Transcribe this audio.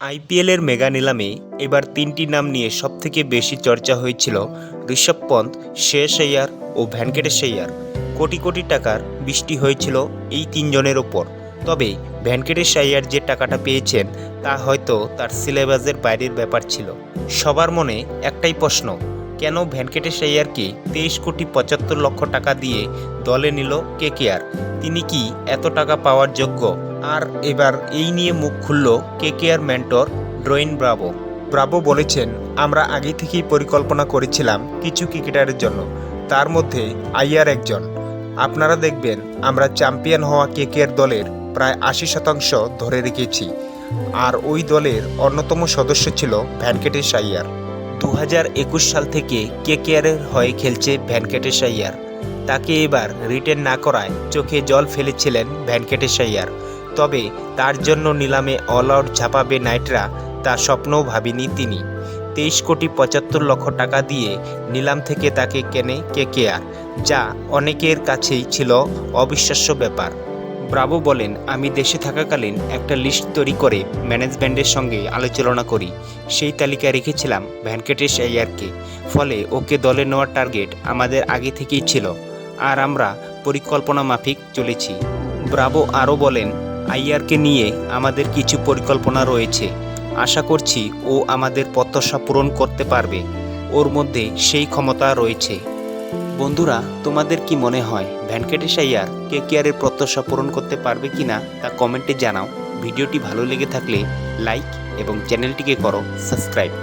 আইপিএলের মেগা নিলামে এবার তিনটি নাম নিয়ে সবথেকে বেশি চর্চা হয়েছিল ঋষভ পন্থ, শ্রেয়স আইয়ার ও ভেঙ্কটেশ আইয়ার। কোটি কোটি টাকার বৃষ্টি হয়েছিল এই তিনজনের ওপর। তবে ভেঙ্কটেশ আইয়ার যে টাকাটা পেয়েছেন তা হয়তো তার সিলেবাসের বাইরের ব্যাপার ছিল। সবার মনে একটাই প্রশ্ন, কেন ভেঙ্কটেশ আইয়ারকে 23,75,00,000 টাকা দিয়ে দলে নিল কেকেআর? তিনি কি এত টাকা পাওয়ার যোগ্য? আর এবার এই নিয়ে মুখ খুলল KKR mentor Dwayne Bravo. Bravo বলেছেন, আমরা আগে থেকেই পরিকল্পনা করেছিলাম কিছু ক্রিকেটারের জন্য, তার মধ্যে আইয়ার একজন। আপনারা দেখবেন আমরা চ্যাম্পিয়ন হওয়া কেকেআর দলের প্রায় 80% ধরে রেখেছি। আর ওই দলের অন্যতম সদস্য ছিল ভেঙ্কটেশ আইয়ার। 2021 সাল থেকে কেকেআরের হয়ে খেলছে ভেঙ্কটেশ আইয়ার। তাকে এবার রিটেন না করায় চোখে জল ফেলেছিলেন ভেঙ্কটেশ আইয়ার। তবে তার জন্য নিলামে অল আউট ঝাঁপাবে নাইটরা তা স্বপ্নও ভাবেনি তিনি। 23,75,00,000 টাকা দিয়ে নিলাম থেকে তাকে কেনে কেকেআর, যা অনেকের কাছেই ছিল অবিশ্বাস্য ব্যাপার। ব্রাভো বলেন, আমি দেশে থাকাকালীন একটা লিস্ট তৈরি করে ম্যানেজমেন্টের সঙ্গে আলোচনা করি। সেই তালিকায় রেখেছিলাম ভেঙ্কটেশ আইয়ারকে। ফলে ওকে দলে নেওয়ার টার্গেট আমাদের আগে থেকেই ছিল, আর আমরা পরিকল্পনা মাফিক চলেছি। ব্রাভো আরও বলেন, আইয়ারকে নিয়ে আমাদের কিছু পরিকল্পনা রয়েছে। আশা করছি ও আমাদের প্রত্যাশা পূরণ করতে পারবে। ওর মধ্যে সেই ক্ষমতা রয়েছে। বন্ধুরা, তোমাদের কি মনে হয় ভেঙ্কটেশ আইয়ার কেকেআরের প্রত্যাশা পূরণ করতে পারবে কিনা তা কমেন্টে জানাও। ভিডিওটি ভালো লেগে থাকলে লাইক এবং চ্যানেলটিকে করো সাবস্ক্রাইব।